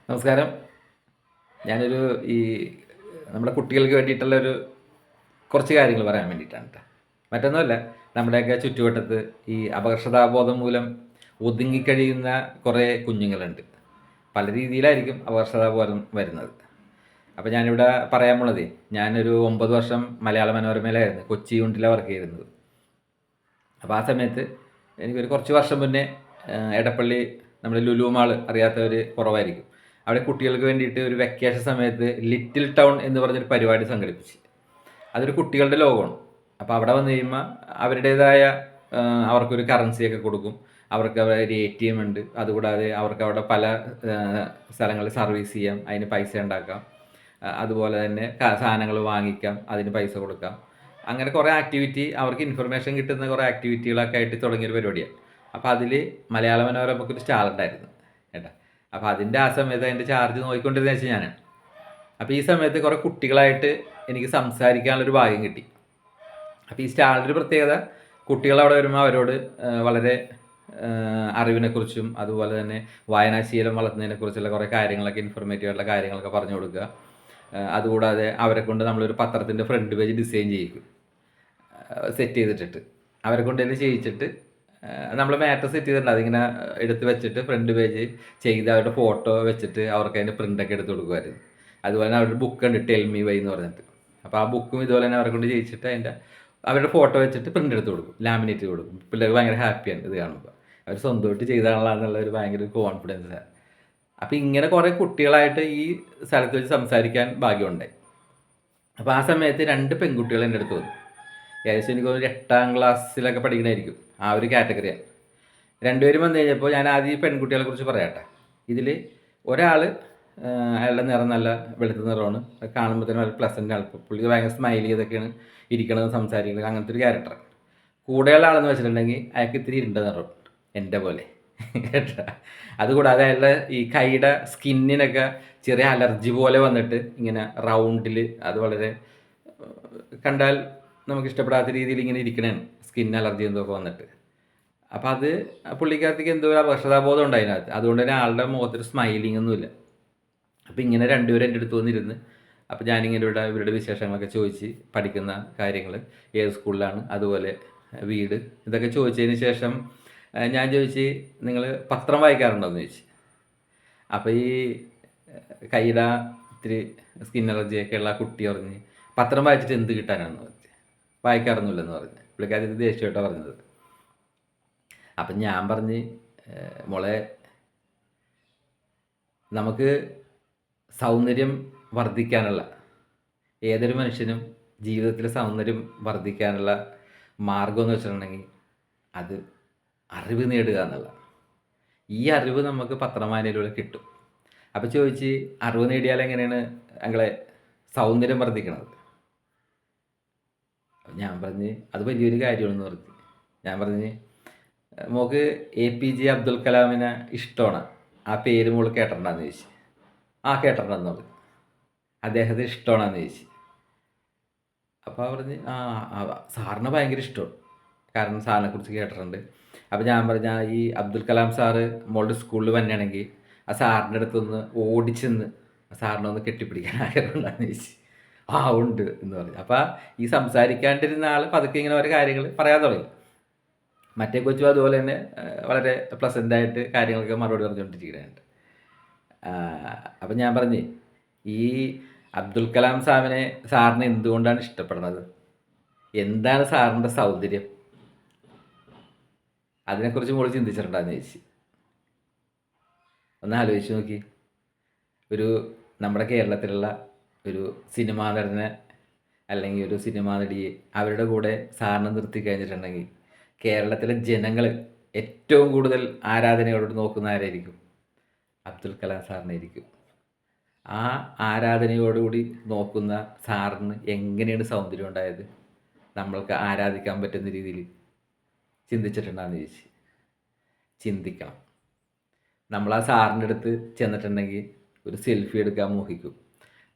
നമസ്കാരം. ഞാനൊരു ഈ നമ്മുടെ കുട്ടികൾക്ക് വേണ്ടിയിട്ടുള്ളൊരു കുറച്ച് കാര്യങ്ങൾ പറയാൻ വേണ്ടിയിട്ടാണ് ട്ടോ. മറ്റൊന്നുമല്ല, നമ്മുടെയൊക്കെ ചുറ്റുവട്ടത്ത് ഈ അപകർഷതാബോധം മൂലം ഒതുങ്ങിക്കഴിയുന്ന കുറേ കുഞ്ഞുങ്ങളുണ്ട്. പല രീതിയിലായിരിക്കും അപകർഷതാബോധം വരുന്നത്. അപ്പോൾ ഞാനിവിടെ പറയാൻ പോണതേ, ഞാനൊരു 9 വർഷം മലയാള മനോരമയിലായിരുന്നു കൊച്ചി യൂണിറ്റിലാണ് വർക്ക് ചെയ്തിരുന്നത്. അപ്പോൾ ആ സമയത്ത് എനിക്കൊരു കുറച്ച് വർഷം മുന്നേ എടപ്പള്ളി നമ്മുടെ ലുലു മാൾ അറിയാത്തവർ കുറവായിരിക്കും. അവിടെ കുട്ടികൾക്ക് വേണ്ടിയിട്ട് ഒരു വെക്കേഷൻ സമയത്ത് ലിറ്റിൽ ടൗൺ എന്ന് പറഞ്ഞൊരു പരിപാടി സംഘടിപ്പിച്ച്. അതൊരു കുട്ടികളുടെ ലോകമാണ്. അപ്പോൾ അവിടെ വന്നു കഴിയുമ്പോൾ അവരുടേതായ അവർക്കൊരു കറൻസിയൊക്കെ കൊടുക്കും. അവർക്ക് അവിടെ ഒരു ATM ഉണ്ട്. അതുകൂടാതെ അവർക്ക് അവിടെ പല സ്ഥലങ്ങളിൽ സർവീസ് ചെയ്യാം, അതിന് പൈസ ഉണ്ടാക്കാം. അതുപോലെ തന്നെ സാധനങ്ങൾ വാങ്ങിക്കാം, അതിന് പൈസ കൊടുക്കാം. അങ്ങനെ കുറേ ആക്ടിവിറ്റി, അവർക്ക് ഇൻഫർമേഷൻ കിട്ടുന്ന കുറേ ആക്ടിവിറ്റികളൊക്കെ ആയിട്ട് തുടങ്ങിയൊരു പരിപാടിയാണ്. അപ്പോൾ അതിൽ മലയാള മനോരമയ്ക്കൊരു സ്റ്റാൾ ഉണ്ടായിരുന്നു കേട്ടോ. അപ്പോൾ അതിൻ്റെ ആ സമയത്ത് അതിൻ്റെ ചാർജ് നോക്കിക്കൊണ്ടിരുന്ന വെച്ചാൽ ഞാനാണ്. അപ്പോൾ ഈ സമയത്ത് കുറേ കുട്ടികളായിട്ട് എനിക്ക് സംസാരിക്കാനുള്ളൊരു ഭാഗ്യം കിട്ടി. അപ്പോൾ ഈ സ്റ്റാളിൻ്റെ ഒരു പ്രത്യേകത, കുട്ടികളവിടെ വരുമ്പോൾ അവരോട് വളരെ അറിവിനെക്കുറിച്ചും അതുപോലെ തന്നെ വായനാശീലം വളർത്തുന്നതിനെക്കുറിച്ചുള്ള കുറേ കാര്യങ്ങളൊക്കെ, ഇൻഫോർമേറ്റീവ് ആയിട്ടുള്ള കാര്യങ്ങളൊക്കെ പറഞ്ഞു കൊടുക്കുക. അതുകൂടാതെ അവരെ കൊണ്ട് നമ്മളൊരു പത്രത്തിൻ്റെ ഫ്രണ്ട് പേജ് ഡിസൈൻ ചെയ്യിക്കും, സെറ്റ് ചെയ്തിട്ടിട്ട് അവരെ കൊണ്ട് തന്നെ ചെയ്യിച്ചിട്ട് നമ്മൾ മാറ്റർ സെറ്റ് ചെയ്തിട്ടുണ്ട്. അതിങ്ങനെ എടുത്ത് വെച്ചിട്ട് ഫ്രണ്ട് പേജ് ചെയ്ത് അവരുടെ ഫോട്ടോ വെച്ചിട്ട് അവർക്ക് അതിൻ്റെ പ്രിൻ്റൊക്കെ എടുത്ത് കൊടുക്കുമായിരുന്നു. അതുപോലെ തന്നെ അവരുടെ ബുക്ക് ഉണ്ട്, ടെൽ മീ വൈ എന്ന് പറഞ്ഞിട്ട്. അപ്പോൾ ആ ബുക്കും ഇതുപോലെ തന്നെ അവരെ കൊണ്ട് ചെയ്യിച്ചിട്ട് അവരുടെ ഫോട്ടോ വെച്ചിട്ട് പ്രിൻ്റ് എടുത്ത് കൊടുക്കും, ലാമിനേറ്റ് കൊടുക്കും. പിള്ളേർക്ക് ഭയങ്കര ഹാപ്പിയാണ് ഇത് കാണുമ്പോൾ. അവർ സ്വന്തമായിട്ട് ചെയ്താണെന്നുള്ള ഒരു ഭയങ്കര കോൺഫിഡൻസാണ്. അപ്പോൾ ഇങ്ങനെ കുറേ കുട്ടികളായിട്ട് ഈ സ്ഥലത്ത് വെച്ച് സംസാരിക്കാൻ ഭാഗ്യമുണ്ടായി. അപ്പോൾ ആ സമയത്ത് 2 പെൺകുട്ടികൾ എൻ്റെ അടുത്ത് വന്നു. ഏകദേശം എനിക്ക് ഒരു 8ാം ക്ലാസ്സിലൊക്കെ പഠിക്കണമായിരിക്കും, ആ ഒരു കാറ്റഗറിയാണ്. 2 പേരും വന്നു കഴിഞ്ഞപ്പോൾ ഞാൻ ആദ്യം ഈ പെൺകുട്ടികളെ കുറിച്ച് പറയാട്ടെ. ഇതിൽ ഒരാൾ, അയാളുടെ നിറം നല്ല വെളുത്ത നിറമാണ്, കാണുമ്പോൾ തന്നെ വളരെ പ്ലസൻ്റ് ആണ്. പുള്ളി ഭയങ്കര സ്മൈൽ ചെയ്തൊക്കെയാണ് ഇരിക്കണത്, സംസാരിക്കുന്നത്, അങ്ങനത്തെ ഒരു ക്യാരക്ടർ. കൂടെയുള്ള ആളെന്ന് വെച്ചിട്ടുണ്ടെങ്കിൽ അയാൾക്ക് ഇത്തിരി ഇരുണ്ട നിറം, എൻ്റെ പോലെ കേട്ടോ. അതുകൂടാതെ അയാളുടെ ഈ കൈയുടെ സ്കിന്നിനൊക്കെ ചെറിയ അലർജി പോലെ വന്നിട്ട് ഇങ്ങനെ റൗണ്ടിൽ, അത് വളരെ കണ്ടാൽ നമുക്ക് ഇഷ്ടപ്പെടാത്ത രീതിയിൽ ഇങ്ങനെ ഇരിക്കണേണ്, സ്കിൻ അലർജി എന്തൊക്കെ വന്നിട്ട്. അപ്പോൾ അത് പുള്ളിക്കാരത്തേക്ക് എന്തോ ഒരു അപകർഷതാബോധം ഉണ്ട് അതിനകത്ത്. അതുകൊണ്ട് തന്നെ ആളുടെ മുഖത്തൊരു സ്മൈലിംഗ് ഒന്നുമില്ല. അപ്പോൾ ഇങ്ങനെ 2 പേരും എൻ്റെ അടുത്ത് വന്നിരുന്ന്, അപ്പോൾ ഞാനിങ്ങനെ ഇവരുടെ വിശേഷങ്ങളൊക്കെ ചോദിച്ച്, പഠിക്കുന്ന കാര്യങ്ങൾ, ഏത് സ്കൂളിലാണ്, അതുപോലെ വീട്, ഇതൊക്കെ ചോദിച്ചതിന് ശേഷം ഞാൻ ചോദിച്ച്, നിങ്ങൾ പത്രം വായിക്കാറുണ്ടോ എന്ന് ചോദിച്ചു. അപ്പോൾ ഈ കൈയുടെ ഇത്തിരി സ്കിൻ അലർജിയൊക്കെ ഉള്ള കുട്ടി പറഞ്ഞ്, പത്രം വായിച്ചിട്ട് എന്ത് കിട്ടാനാണെന്ന് പറഞ്ഞു, വായിക്കാറൊന്നുമില്ലെന്ന് പറഞ്ഞു. പുള്ളിക്കാരത്തി ദേഷ്യമായിട്ടാണ് പറഞ്ഞത്. അപ്പം ഞാൻ പറഞ്ഞ്, മോളെ, നമുക്ക് സൗന്ദര്യം വർദ്ധിക്കാനുള്ള, ഏതൊരു മനുഷ്യനും ജീവിതത്തിലെ സൗന്ദര്യം വർദ്ധിക്കാനുള്ള മാർഗം എന്ന് വെച്ചിട്ടുണ്ടെങ്കിൽ അത് അറിവ് നേടുക എന്നുള്ള. ഈ അറിവ് നമുക്ക് പത്രവായനയിലൂടെ കിട്ടും. അപ്പോൾ ചോദിച്ച്, അറിവ് നേടിയാൽ എങ്ങനെയാണ് ഞങ്ങളെ സൗന്ദര്യം വർദ്ധിക്കണത്? ഞാൻ പറഞ്ഞ്, അത് വലിയൊരു കാര്യമാണെന്ന് പറഞ്ഞു. ഞാൻ പറഞ്ഞ്, മോൾക്ക് APJ അബ്ദുൽ കലാമിനെ ഇഷ്ടമാണ്, ആ പേര് മോൾ കേട്ടിട്ടുണ്ടെന്ന് ചോദിച്ചു. ആ കേട്ടിട്ടുണ്ടെന്ന് പറഞ്ഞു. അദ്ദേഹത്തെ ഇഷ്ടമാണെന്ന് ചോദിച്ചു. അപ്പോൾ പറഞ്ഞ്, സാറിന് ഭയങ്കര ഇഷ്ടമാണ്, കാരണം സാറിനെക്കുറിച്ച് കേട്ടിട്ടുണ്ട്. അപ്പോൾ ഞാൻ പറഞ്ഞ, ഈ അബ്ദുൽ കലാം സാറ് മോളുടെ സ്കൂളിൽ വന്നെയാണെങ്കിൽ ആ സാറിൻ്റെ അടുത്തൊന്ന് ഓടിച്ചെന്ന് സാറിനെ ഒന്ന് കെട്ടിപ്പിടിക്കാൻ ആഗ്രഹമുണ്ടെന്ന് ചോദിച്ചു. ഉണ്ട് എന്ന് പറഞ്ഞു. അപ്പോൾ ഈ സംസാരിക്കാണ്ടിരുന്ന ആൾ പതുക്കെ ഇങ്ങനെ ഓരോ കാര്യങ്ങൾ പറയാൻ തുടങ്ങി. മറ്റേ കൊച്ചും അതുപോലെ തന്നെ വളരെ പ്ലസൻ്റായിട്ട് കാര്യങ്ങളൊക്കെ മറുപടി പറഞ്ഞുകൊണ്ടിരിക്കുന്നുണ്ട്. അപ്പം ഞാൻ പറഞ്ഞേ, ഈ അബ്ദുൽ കലാം സാറിനെ എന്തുകൊണ്ടാണ് ഇഷ്ടപ്പെടുന്നത്? എന്താണ് സാറിൻ്റെ സൗന്ദര്യം? അതിനെക്കുറിച്ച് മോൾ ചിന്തിച്ചിട്ടുണ്ടാന്ന് ചോദിച്ചു. ഒന്ന് ആലോചിച്ച് നോക്കി. നമ്മുടെ കേരളത്തിലുള്ള ഒരു സിനിമാ നടനെ അല്ലെങ്കിൽ ഒരു സിനിമാ നടിയെ അവരുടെ കൂടെ സാറിനെ നിർത്തി കഴിഞ്ഞിട്ടുണ്ടെങ്കിൽ കേരളത്തിലെ ജനങ്ങൾ ഏറ്റവും കൂടുതൽ ആരാധനയോട് നോക്കുന്ന ആരായിരിക്കും? അബ്ദുൽ കലാം സാറിനായിരിക്കും. ആ ആരാധനയോടുകൂടി നോക്കുന്ന സാറിന് എങ്ങനെയാണ് സൗന്ദര്യം ഉണ്ടായത്? നമ്മൾക്ക് ആരാധിക്കാൻ പറ്റുന്ന രീതിയിൽ ചിന്തിച്ചിട്ടുണ്ടാന്ന് ചോദിച്ചു. ചിന്തിക്കണം. നമ്മൾ ആ സാറിൻ്റെ അടുത്ത് ചെന്നിട്ടുണ്ടെങ്കിൽ ഒരു സെൽഫി എടുക്കാൻ മോഹിക്കും.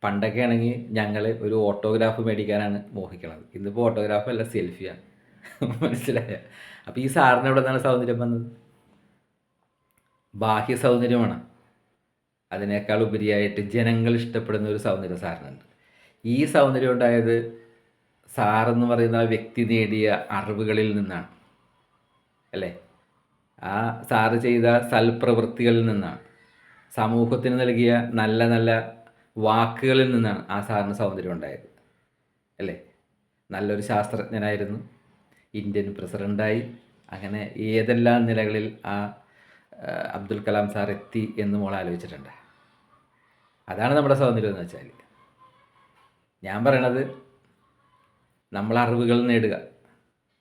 പണ്ടൊക്കെ ആണെങ്കിൽ ഞങ്ങൾ ഒരു ഓട്ടോഗ്രാഫ് മേടിക്കാനാണ് മോഹിക്കണത്. ഇന്നിപ്പോൾ ഓട്ടോഗ്രാഫ് അല്ല, സെൽഫിയാണ്. മനസ്സിലായ? അപ്പോൾ ഈ സാറിന് എവിടെ നിന്നാണ് സൗന്ദര്യം വന്നത്? ബാഹ്യ സൗന്ദര്യമാണ്. അതിനേക്കാൾ ഉപരിയായിട്ട് ജനങ്ങൾ ഇഷ്ടപ്പെടുന്ന ഒരു സൗന്ദര്യം സാറിനുണ്ട്. ഈ സൗന്ദര്യം ഉണ്ടായത് സാറെന്ന് പറയുന്ന ആ വ്യക്തി നേടിയ അറിവുകളിൽ നിന്നാണ്, അല്ലേ? ആ സാറ് ചെയ്ത സൽപ്രവൃത്തികളിൽ നിന്നാണ്, സമൂഹത്തിന് നൽകിയ നല്ല നല്ല വാക്കുകളിൽ നിന്നാണ് ആ സാറിന് സൗന്ദര്യം ഉണ്ടായത്, അല്ലേ? നല്ലൊരു ശാസ്ത്രജ്ഞനായിരുന്നു, ഇന്ത്യൻ പ്രസിഡൻ്റായി, അങ്ങനെ ഏതെല്ലാം നിലകളിൽ ആ അബ്ദുൽ കലാം സാർ എത്തി എന്ന് മോൾ ആലോചിച്ചിട്ടുണ്ട്. അതാണ് നമ്മുടെ സൗന്ദര്യം എന്ന് വെച്ചാൽ. ഞാൻ പറയണത് നമ്മൾ അറിവുകൾ നേടുക.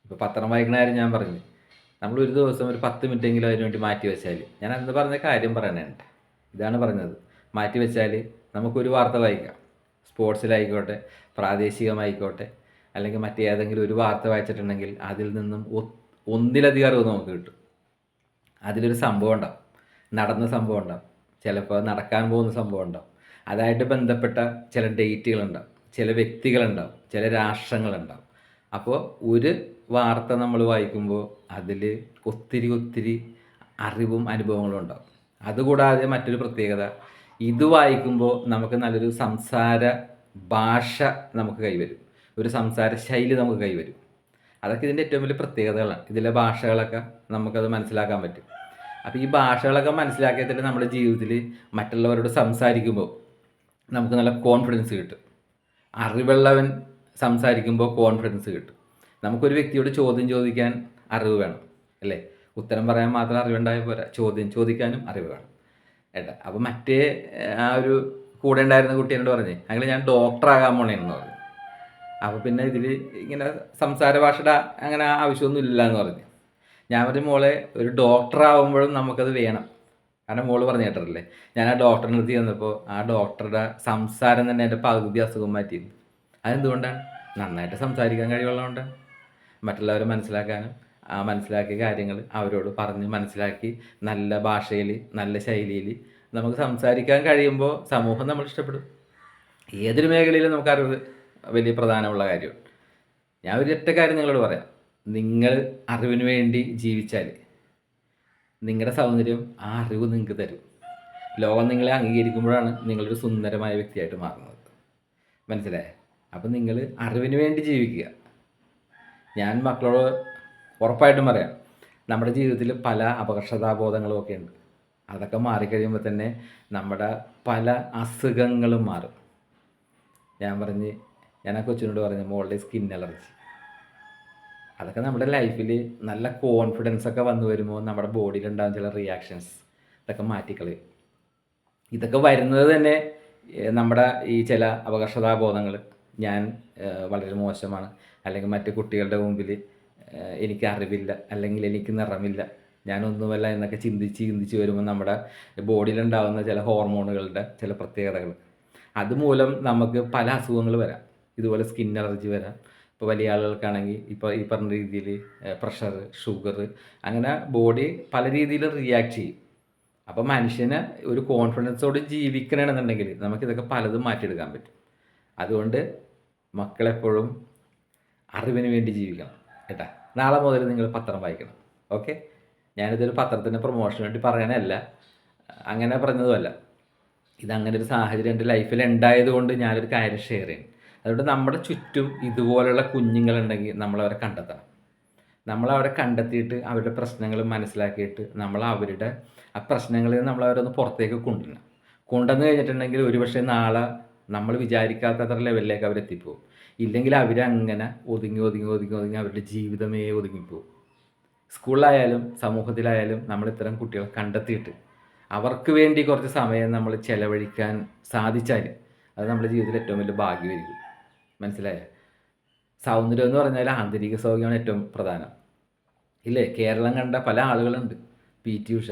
ഇപ്പോൾ പത്രം വായിക്കണ കാര്യം ഞാൻ പറഞ്ഞു, നമ്മൾ ഒരു ദിവസം ഒരു 10 മിനിറ്റെങ്കിലും അതിന് വേണ്ടി മാറ്റി വെച്ചാൽ, ഞാൻ അന്ന് പറഞ്ഞ കാര്യം പറയണേണ്ട, ഇതാണ് പറഞ്ഞത്, മാറ്റി വെച്ചാൽ നമുക്കൊരു വാർത്ത വായിക്കാം. സ്പോർട്സിലായിക്കോട്ടെ, പ്രാദേശികമായിക്കോട്ടെ, അല്ലെങ്കിൽ മറ്റേതെങ്കിലും ഒരു വാർത്ത വായിച്ചിട്ടുണ്ടെങ്കിൽ അതിൽ നിന്നും ഒന്നിലധികം അറിവ് നമുക്ക് കിട്ടും. അതിലൊരു സംഭവം ഉണ്ടാവും, നടന്ന സംഭവം ഉണ്ടാവും, ചിലപ്പോൾ നടക്കാൻ പോകുന്ന സംഭവം ഉണ്ടാവും, അതായിട്ട് ബന്ധപ്പെട്ട ചില ഡേറ്റുകളുണ്ടാവും, ചില വ്യക്തികളുണ്ടാവും, ചില രാഷ്ട്രങ്ങളുണ്ടാവും. അപ്പോൾ ഒരു വാർത്ത നമ്മൾ വായിക്കുമ്പോൾ അതിൽ ഒത്തിരി അറിവും അനുഭവങ്ങളും ഉണ്ടാവും. അതുകൂടാതെ മറ്റൊരു പ്രത്യേകത, ഇത് വായിക്കുമ്പോൾ നമുക്ക് നല്ലൊരു സംസാര ഭാഷ നമുക്ക് കൈവരും, ഒരു സംസാര ശൈലി നമുക്ക് കൈവരും. അതൊക്കെ ഇതിൻ്റെ ഏറ്റവും വലിയ പ്രത്യേകതകളാണ്. ഇതിലെ ഭാഷകളൊക്കെ നമുക്കത് മനസ്സിലാക്കാൻ പറ്റും. അപ്പോൾ ഈ ഭാഷകളൊക്കെ മനസ്സിലാക്കിയിട്ട് നമ്മുടെ ജീവിതത്തിൽ മറ്റുള്ളവരോട് സംസാരിക്കുമ്പോൾ നമുക്ക് നല്ല കോൺഫിഡൻസ് കിട്ടും. അറിവുള്ളവൻ സംസാരിക്കുമ്പോൾ കോൺഫിഡൻസ് കിട്ടും. നമുക്കൊരു വ്യക്തിയോട് ചോദ്യം ചോദിക്കാൻ അറിവ് വേണം, അല്ലേ? ഉത്തരം പറയാൻ മാത്രം അറിവുണ്ടായ പോരാ, ചോദ്യം ചോദിക്കാനും അറിവ് വേണം, ഏട്ടാ. അപ്പോൾ മറ്റേ ആ ഒരു കൂടെ ഉണ്ടായിരുന്ന കുട്ടി എന്നോട് പറഞ്ഞേ, അങ്ങനെ ഞാൻ ഡോക്ടറാകാൻ പോണേന്ന് പറഞ്ഞു. അപ്പോൾ പിന്നെ ഇതിൽ ഇങ്ങനെ സംസാര ഭാഷയുടെ അങ്ങനെ ആവശ്യമൊന്നും ഇല്ല എന്ന് പറഞ്ഞു. ഞാൻ പറഞ്ഞു, മോളെ, ഒരു ഡോക്ടറാകുമ്പോഴും നമുക്കത് വേണം. കാരണം മോള് പറഞ്ഞു കേട്ടിട്ടില്ലേ, ഞാൻ ആ ഡോക്ടറിനെ അടുത്ത് ചെന്നപ്പോൾ ആ ഡോക്ടറുടെ സംസാരം തന്നെ എൻ്റെ പകുതി അസുഖം മാറ്റിയിരുന്നു. അതെന്തുകൊണ്ടാണ്? നന്നായിട്ട് സംസാരിക്കാൻ കഴിവുള്ളതുകൊണ്ടാണ്. മറ്റുള്ളവരെ മനസ്സിലാക്കാനും ആ മനസ്സിലാക്കിയ കാര്യങ്ങൾ അവരോട് പറഞ്ഞ് മനസ്സിലാക്കി നല്ല ഭാഷയിൽ നല്ല ശൈലിയിൽ നമുക്ക് സംസാരിക്കാൻ കഴിയുമ്പോൾ സമൂഹം നമ്മൾ ഇഷ്ടപ്പെടും. ഏതൊരു മേഖലയിലും നമുക്ക് അറിവ് വലിയ പ്രധാനമുള്ള കാര്യമാണ്. ഞാൻ ഒരു ഒറ്റ കാര്യം നിങ്ങളോട് പറയാം, നിങ്ങൾ അറിവിന് വേണ്ടി ജീവിച്ചാൽ നിങ്ങളുടെ സൗന്ദര്യം ആ അറിവ് നിങ്ങൾക്ക് തരും. ലോകം നിങ്ങളെ അംഗീകരിക്കുമ്പോഴാണ് നിങ്ങളൊരു സുന്ദരമായ വ്യക്തിയായിട്ട് മാറുന്നത്. മനസ്സിലായേ? അപ്പം നിങ്ങൾ അറിവിന് വേണ്ടി ജീവിക്കുക. ഞാൻ മക്കളോട് ഉറപ്പായിട്ടും പറയാം, നമ്മുടെ ജീവിതത്തിൽ പല അപകർഷതാബോധങ്ങളും ഒക്കെ ഉണ്ട്. അതൊക്കെ മാറിക്കഴിയുമ്പോൾ തന്നെ നമ്മുടെ പല അസുഖങ്ങളും മാറും. ഞാൻ ആ കൊച്ചിനോട് പറഞ്ഞു, മോളുടെ സ്കിൻ അലർജി, അതൊക്കെ നമ്മുടെ ലൈഫിൽ നല്ല കോൺഫിഡൻസ് ഒക്കെ വന്നു വരുമ്പോൾ നമ്മുടെ ബോഡിയിലുണ്ടാകുന്ന ചില റിയാക്ഷൻസ് ഇതൊക്കെ മാറ്റിക്കളയും. ഇതൊക്കെ വരുന്നത് തന്നെ നമ്മുടെ ഈ ചില അപകർഷതാബോധങ്ങൾ, ഞാൻ വളരെ മോശമാണ്, അല്ലെങ്കിൽ മറ്റു കുട്ടികളുടെ മുമ്പിൽ എനിക്ക് അറിവില്ല, അല്ലെങ്കിൽ എനിക്ക് നിറമില്ല, ഞാനൊന്നുമല്ല എന്നൊക്കെ ചിന്തിച്ച് വരുമ്പോൾ നമ്മുടെ ബോഡിയിലുണ്ടാകുന്ന ചില ഹോർമോണുകളുടെ ചില പ്രത്യേകതകൾ, അതുമൂലം നമുക്ക് പല അസുഖങ്ങൾ വരാം. ഇതുപോലെ സ്കിൻ അലർജി വരാം. ഇപ്പോൾ വലിയ ആളുകൾക്കാണെങ്കിൽ ഇപ്പോൾ ഈ പറഞ്ഞ രീതിയിൽ പ്രഷർ, ഷുഗർ, അങ്ങനെ ബോഡി പല രീതിയിൽ റിയാക്ട് ചെയ്യും. അപ്പോൾ മനുഷ്യന് ഒരു കോൺഫിഡൻസോട് ജീവിക്കണമെന്നുണ്ടെങ്കിൽ നമുക്കിതൊക്കെ പലതും മാറ്റിയെടുക്കാൻ പറ്റും. അതുകൊണ്ട് മക്കളെപ്പോഴും അറിവിന് വേണ്ടി ജീവിക്കണം, കേട്ടാ. നാളെ മുതൽ നിങ്ങൾ പത്രം വായിക്കണം, ഓക്കെ? ഞാനിതൊരു പത്രത്തിൻ്റെ പ്രൊമോഷന് വേണ്ടി പറയണതല്ല, അങ്ങനെ പറഞ്ഞതുമല്ല. ഇതങ്ങനെ ഒരു സാഹചര്യം എൻ്റെ ലൈഫിൽ ഉണ്ടായതുകൊണ്ട് ഞാനൊരു കാര്യം ഷെയർ ചെയ്യും. അതുകൊണ്ട് നമ്മുടെ ചുറ്റും ഇതുപോലുള്ള കുഞ്ഞുങ്ങളുണ്ടെങ്കിൽ നമ്മളവരെ കണ്ടെത്തണം. നമ്മളവരെ കണ്ടെത്തിയിട്ട് അവരുടെ പ്രശ്നങ്ങൾ മനസ്സിലാക്കിയിട്ട് നമ്മൾ അവരുടെ ആ പ്രശ്നങ്ങളിൽ നിന്ന് നമ്മളവരൊന്ന് പുറത്തേക്ക് കൊണ്ടുവന്ന് കഴിഞ്ഞിട്ടുണ്ടെങ്കിൽ ഒരുപക്ഷെ നാളെ നമ്മൾ വിചാരിക്കാത്തത്ര ലെവലിലേക്ക് അവരെത്തിപ്പോവും. ഇല്ലെങ്കിൽ അവരങ്ങനെ ഒതുങ്ങി അവരുടെ ജീവിതമേ ഒതുങ്ങിപ്പോവും. സ്കൂളിലായാലും സമൂഹത്തിലായാലും നമ്മൾ ഇത്തരം കുട്ടികളെ കണ്ടെത്തിയിട്ട് അവർക്ക് വേണ്ടി കുറച്ച് സമയം നമ്മൾ ചിലവഴിക്കാൻ സാധിച്ചാൽ അത് നമ്മുടെ ജീവിതത്തിൽ ഏറ്റവും വലിയ ഭാഗ്യമായിരിക്കും. മനസ്സിലായോ? സൗന്ദര്യം എന്ന് പറഞ്ഞാൽ ആന്തരിക സൗഖ്യമാണ് ഏറ്റവും പ്രധാനം, ഇല്ലേ? കേരളം കണ്ട പല ആളുകളുണ്ട്. PT ഉഷ,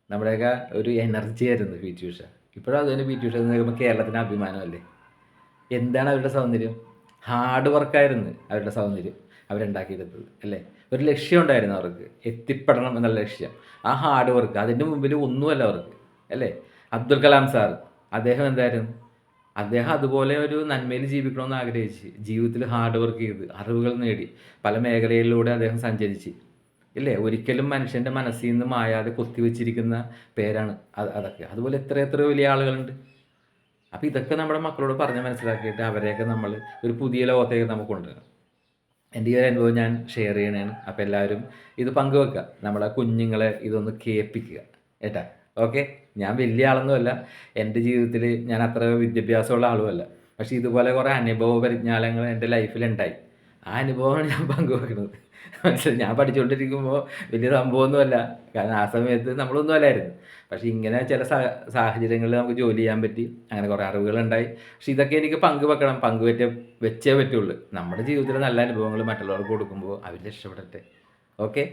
നമ്മുടെയൊക്കെ ഒരു എനർജി ആയിരുന്നു PT ഉഷ. ഇപ്പോഴും അതുതന്നെ PT ഉഷ എന്ന് കേൾക്കുമ്പോൾ കേരളത്തിന് അഭിമാനമല്ലേ? എന്താണ് അവരുടെ സൗന്ദര്യം? ഹാർഡ് വർക്കായിരുന്നു അവരുടെ സൗന്ദര്യം അവരുണ്ടാക്കിയെടുത്തത്, അല്ലേ? ഒരു ലക്ഷ്യം ഉണ്ടായിരുന്നു അവർക്ക്, എത്തിപ്പെടണം എന്നുള്ള ലക്ഷ്യം. ആ ഹാർഡ് വർക്ക്, അതിൻ്റെ മുമ്പിൽ ഒന്നുമല്ല അവർക്ക്, അല്ലേ? അബ്ദുൽ കലാം സാർ, അദ്ദേഹം എന്തായിരുന്നു? അദ്ദേഹം അതുപോലെ ഒരു നന്മയിൽ ജീവിക്കണമെന്ന് ആഗ്രഹിച്ച് ജീവിതത്തിൽ ഹാർഡ് വർക്ക് ചെയ്ത് അറിവുകൾ നേടി പല മേഖലയിലൂടെ അദ്ദേഹം സഞ്ചരിച്ച് ഇല്ലേ? ഒരിക്കലും മനുഷ്യൻ്റെ മനസ്സിൽ നിന്ന് മായാതെ കൊത്തിവെച്ചിരിക്കുന്ന പേരാണ് അതൊക്കെ. അതുപോലെ എത്ര എത്ര വലിയ ആളുകളുണ്ട്. അപ്പോൾ ഇതൊക്കെ നമ്മുടെ മക്കളോട് പറഞ്ഞ് മനസ്സിലാക്കിയിട്ട് അവരെയൊക്കെ നമ്മൾ ഒരു പുതിയ ലോകത്തേക്ക് നമുക്ക് കൊണ്ടുവരണം. എൻ്റെ ഈ ഒരു അനുഭവം ഞാൻ ഷെയർ ചെയ്യണതാണ്. അപ്പോൾ എല്ലാവരും ഇത് പങ്കുവെക്കുക. നമ്മുടെ കുഞ്ഞുങ്ങളെ ഇതൊന്ന് കേൾപ്പിക്കുക ഏട്ടാ. ഓക്കെ. ഞാൻ വലിയ ആളൊന്നുമല്ല. എൻ്റെ ജീവിതത്തിൽ ഞാൻ അത്ര വിദ്യാഭ്യാസമുള്ള ആളുമല്ല. പക്ഷേ ഇതുപോലെ കുറേ അനുഭവ പരിജ്ഞാനങ്ങൾ എൻ്റെ ലൈഫിലുണ്ടായി. ആ അനുഭവമാണ് ഞാൻ പങ്കുവെക്കുന്നത്. മനസ്സിലായി. ഞാൻ പഠിച്ചുകൊണ്ടിരിക്കുമ്പോൾ വലിയ സംഭവമൊന്നുമല്ല. കാരണം ആ സമയത്ത് നമ്മളൊന്നും അല്ലായിരുന്നു. പക്ഷേ ഇങ്ങനെ ചില സാഹചര്യങ്ങളിൽ നമുക്ക് ജോലി ചെയ്യാൻ പറ്റി. അങ്ങനെ കുറേ അറിവുകളുണ്ടായി. പക്ഷേ ഇതൊക്കെ എനിക്ക് പങ്കുവെക്കണം. വെച്ചേ പറ്റുള്ളൂ. നമ്മുടെ ജീവിതത്തിലെ നല്ല അനുഭവങ്ങൾ മറ്റുള്ളവർക്ക് കൊടുക്കുമ്പോൾ അവർ രക്ഷപ്പെടട്ടെ. ഓക്കെ.